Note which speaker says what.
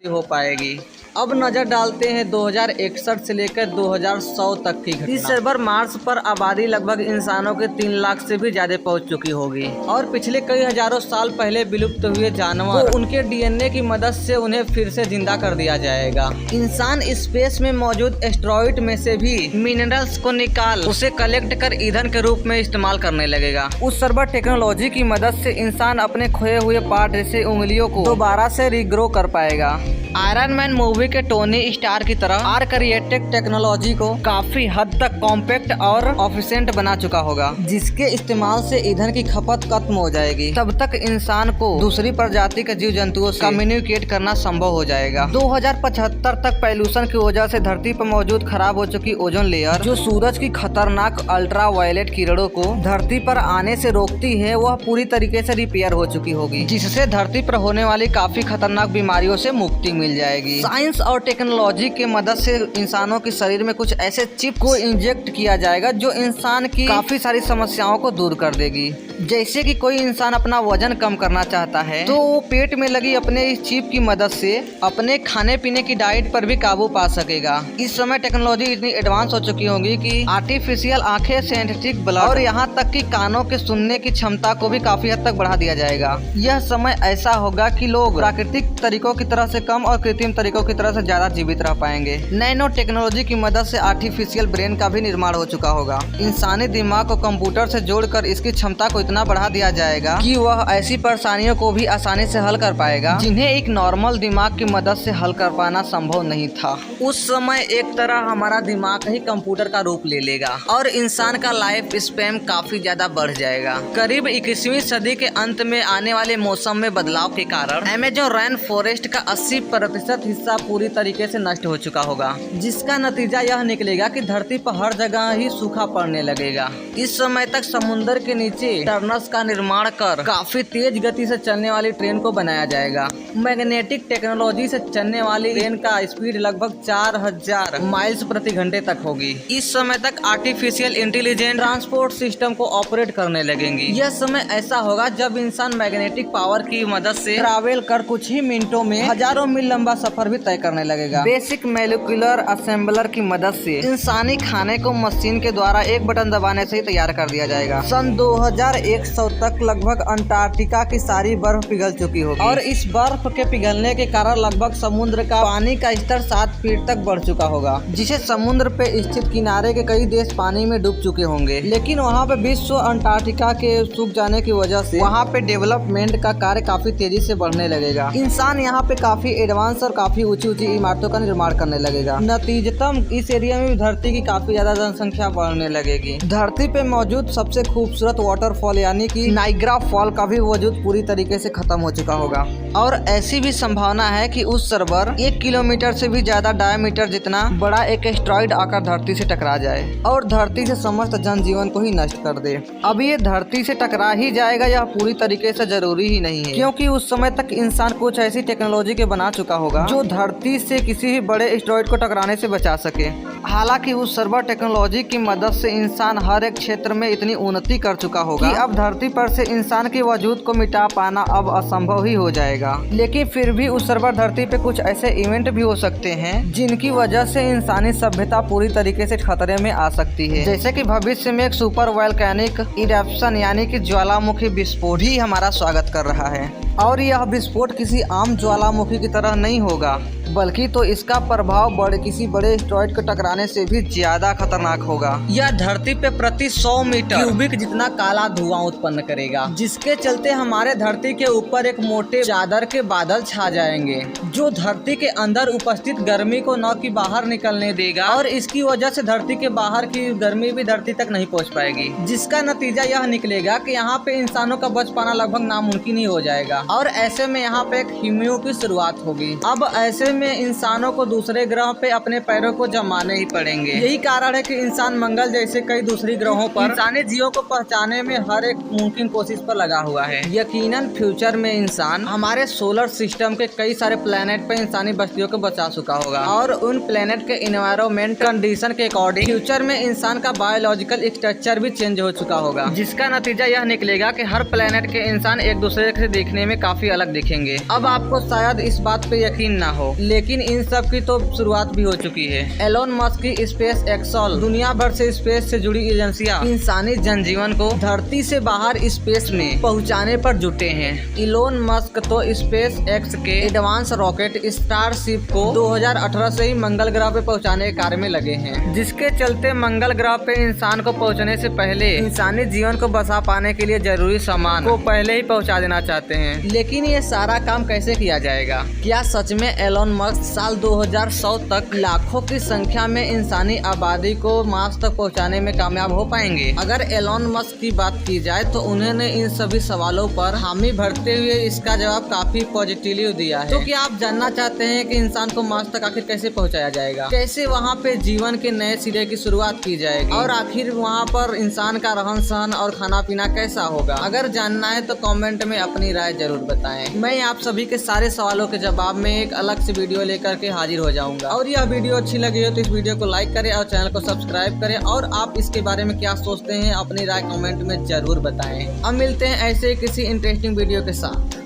Speaker 1: हो पाएगी। अब नजर डालते हैं 2061 से लेकर 2100 तक की घटना। इस सर्वर मार्स पर आबादी लगभग इंसानों के 3 लाख से भी ज्यादा पहुंच चुकी होगी और पिछले कई हजारों साल पहले विलुप्त हुए जानवर को उनके डीएनए की मदद से उन्हें फिर से जिंदा कर दिया जाएगा। इंसान स्पेस में मौजूद एस्ट्रॉइड में से भी मिनरल्स को निकाल उसे कलेक्ट कर ईंधन के रूप में इस्तेमाल करने लगेगा। उस सर्वर टेक्नोलॉजी की मदद से इंसान अपने खोए हुए पार्ट जैसे उंगलियों को दोबारा से रिग्रो कर पाएगा। आयरन मैन मूवी के टोनी स्टार की तरह आर्करिएटिक टेक्नोलॉजी को काफी हद तक कॉम्पैक्ट और एफिशिएंट बना चुका होगा, जिसके इस्तेमाल से ईंधन की खपत खत्म हो जाएगी। तब तक इंसान को दूसरी प्रजाति के जीव जंतुओं से कम्युनिकेट करना संभव हो जाएगा। 2075 तक पॉल्यूशन की वजह से धरती पर मौजूद खराब हो चुकी ओजोन लेयर, जो सूरज की खतरनाक अल्ट्रा वायलेट किरणों को धरती पर आने से रोकती है, वह पूरी तरीके से रिपेयर हो चुकी होगी, जिससे धरती पर होने वाली काफी खतरनाक बीमारियों से मुक्ति मिल जाएगी। साइंस और टेक्नोलॉजी के मदद से इंसानों के शरीर में कुछ ऐसे चिप को इंजेक्ट किया जाएगा जो इंसान की काफी सारी समस्याओं को दूर कर देगी। जैसे कि कोई इंसान अपना वजन कम करना चाहता है तो वो पेट में लगी अपने इस चिप की मदद से अपने खाने पीने की डाइट पर भी काबू पा सकेगा। इस समय टेक्नोलॉजी इतनी एडवांस हो चुकी होगी कि आर्टिफिशियल आंखें, सिंथेटिक ब्लड और यहाँ तक कि कानों के सुनने की क्षमता को भी काफी हद तक बढ़ा दिया जाएगा। यह समय ऐसा होगा कि लोग प्राकृतिक तरीकों की तरह से कम और कृत्रिम तरीकों की तरह से ज्यादा जीवित रह पाएंगे। नैनो टेक्नोलॉजी की मदद से आर्टिफिशियल ब्रेन का भी निर्माण हो चुका होगा। इंसानी दिमाग को कंप्यूटर से जोड़कर इसकी क्षमता को इतना बढ़ा दिया जाएगा कि वह ऐसी परेशानियों को भी आसानी से हल कर पाएगा जिन्हें एक नॉर्मल दिमाग की मदद से हल कर पाना संभव नहीं था। उस समय एक तरह हमारा दिमाग ही कंप्यूटर का रूप ले लेगा और इंसान का लाइफ स्पैन काफी ज्यादा बढ़ जाएगा। करीब 21वीं सदी के अंत में आने वाले मौसम में बदलाव के कारण अमेज़न रेन फॉरेस्ट का 80% हिस्सा पूरी तरीके से नष्ट हो चुका होगा, जिसका नतीजा यह निकलेगा कि धरती पर हर जगह ही सूखा पड़ने लगेगा। इस समय तक समुद्र के नीचे टनल्स का निर्माण कर काफी तेज गति से चलने वाली ट्रेन को बनाया जाएगा। मैग्नेटिक टेक्नोलॉजी से चलने वाली ट्रेन का स्पीड लगभग 4000 माइल्स प्रति घंटे तक होगी। इस समय तक आर्टिफिशियल इंटेलिजेंट ट्रांसपोर्ट सिस्टम को ऑपरेट करने लगेंगी। यह समय ऐसा होगा जब इंसान मैग्नेटिक पावर की मदद से ट्रैवल कर कुछ ही मिनटों में हजारों मील लंबा सफर भी तय करने लगेगा। बेसिक मोलिकुलर असेंबलर की मदद से इंसानी खाने को मशीन के द्वारा एक बटन दबाने से ही तैयार कर दिया जाएगा। सन 2100 तक लगभग अंटार्कटिका की सारी बर्फ पिघल चुकी होगी और इस बर्फ के पिघलने के कारण लगभग समुद्र का पानी का स्तर 7 फीट तक बढ़ चुका होगा, जिसे समुद्र पे स्थित किनारे के कई देश पानी में डूब चुके होंगे। लेकिन वहाँ पे विश्व अंटार्कटिका के सूख जाने की वजह से वहाँ पे डेवलपमेंट का कार्य काफी तेजी से बढ़ने लगेगा। इंसान यहाँ पे काफी एडवांस और काफी ऊंची ऊंची इमारतों का निर्माण करने लगेगा। नतीजतम इस एरिया में धरती की काफी ज्यादा जनसंख्या बढ़ने लगेगी। धरती पे मौजूद सबसे खूबसूरत वाटरफॉल यानी कि नाइग्रा फॉल का भी वजूद पूरी तरीके से खत्म हो चुका होगा और ऐसी भी संभावना है कि उस सर्वर 1 किलोमीटर से भी ज्यादा डायमीटर जितना बड़ा एक एस्ट्रॉइड आकर धरती से टकरा जाए और धरती से समस्त जनजीवन को ही नष्ट कर दे। अब ये धरती से टकरा ही जाएगा यह पूरी तरीके से जरूरी ही नहीं है, क्योंकि उस समय तक इंसान कुछ ऐसी टेक्नोलॉजी के बना चुका होगा जो धरती से किसी भी बड़े एस्ट्रॉइड को टकराने से बचा सके। हालांकि उस सर्वर टेक्नोलॉजी की मदद से इंसान हर एक क्षेत्र में इतनी उन्नति कर चुका होगा कि अब धरती पर से इंसान के वजूद को मिटा पाना अब असंभव ही हो जाएगा। लेकिन फिर भी उस सर्वर धरती पे कुछ ऐसे इवेंट भी हो सकते हैं जिनकी वजह से इंसानी सभ्यता पूरी तरीके से खतरे में आ सकती है, जैसे कि भविष्य में एक सुपर वोल्केनिक इरप्शन यानी कि ज्वालामुखी विस्फोट ही हमारा स्वागत कर रहा है। और यह विस्फोट किसी आम ज्वालामुखी की तरह नहीं होगा, बल्कि तो इसका प्रभाव किसी बड़े एस्ट्रॉइड को टकराने से भी ज्यादा खतरनाक होगा। यह धरती पे प्रति 100 मीटर क्यूबिक जितना काला धुआं उत्पन्न करेगा, जिसके चलते हमारे धरती के ऊपर एक मोटे चादर के बादल छा जाएंगे जो धरती के अंदर उपस्थित गर्मी को न कि बाहर निकलने देगा और इसकी वजह से धरती के बाहर की गर्मी भी धरती तक नहीं पहुँच पाएगी, जिसका नतीजा यह निकलेगा कि यहाँ पे इंसानों का बच पाना लगभग नामुमकिन ही हो जाएगा और ऐसे में यहाँ पे एक हिमयू की शुरुआत होगी। अब ऐसे में इंसानों को दूसरे ग्रहों पे अपने पैरों को जमाने ही पड़ेंगे। यही कारण है कि इंसान मंगल जैसे कई दूसरी ग्रहों पर इंसानी जीवों को पहचाने में हर एक मुमकिन कोशिश पर लगा हुआ है। यकीनन फ्यूचर में इंसान हमारे सोलर सिस्टम के कई सारे प्लेनेट पे इंसानी बस्तियों को बचा चुका होगा और उन प्लेनेट के एनवायरमेंट कंडीशन के अकॉर्डिंग फ्यूचर में इंसान का बायोलॉजिकल स्ट्रक्चर भी चेंज हो चुका होगा, जिसका नतीजा यह निकलेगा कि हर प्लेनेट के इंसान एक दूसरे से देखने में काफी अलग दिखेंगे। अब आपको शायद इस बात पे यकीन ना हो, लेकिन इन सब की तो शुरुआत भी हो चुकी है। एलोन मस्क की स्पेस एक्सॉल दुनिया भर से स्पेस से जुड़ी एजेंसियां इंसानी जनजीवन को धरती से बाहर स्पेस में पहुंचाने पर जुटे हैं। एलोन मस्क तो स्पेस एक्स के एडवांस रॉकेट स्टारशिप को 2018 से ही मंगल ग्रह पे पहुंचाने के कार्य में लगे हैं, जिसके चलते मंगल ग्रह पे इंसान को पहुंचने से पहले इंसानी जीवन को बसा पाने के लिए जरूरी सामान को पहले ही पहुंचा देना चाहते हैं। लेकिन ये सारा काम कैसे किया जाएगा? क्या सच में एलोन मस्क साल 2100 तक लाखों की संख्या में इंसानी आबादी को मार्स तक पहुंचाने में कामयाब हो पाएंगे? अगर एलोन मस्क की बात की जाए तो उन्होंने इन सभी सवालों पर हामी भरते हुए इसका जवाब काफी पॉजिटिवली दिया है। तो क्या आप जानना चाहते हैं कि इंसान को मार्स तक आखिर कैसे पहुंचाया जाएगा, कैसे वहां पे जीवन के नए सिरे की शुरुआत की जाएगी और आखिर वहां पर इंसान का रहन सहन और खाना पीना कैसा होगा? अगर जानना है तो कमेंट में अपनी राय जरूर बताएं। मैं आप सभी के सारे सवालों के जवाब में एक अलग से वीडियो लेकर के हाजिर हो जाऊंगा। और यह वीडियो अच्छी लगी हो तो इस वीडियो को लाइक करें और चैनल को सब्सक्राइब करें, और आप इसके बारे में क्या सोचते हैं अपनी राय कमेंट में जरूर बताएं। अब मिलते हैं ऐसे किसी इंटरेस्टिंग वीडियो के साथ।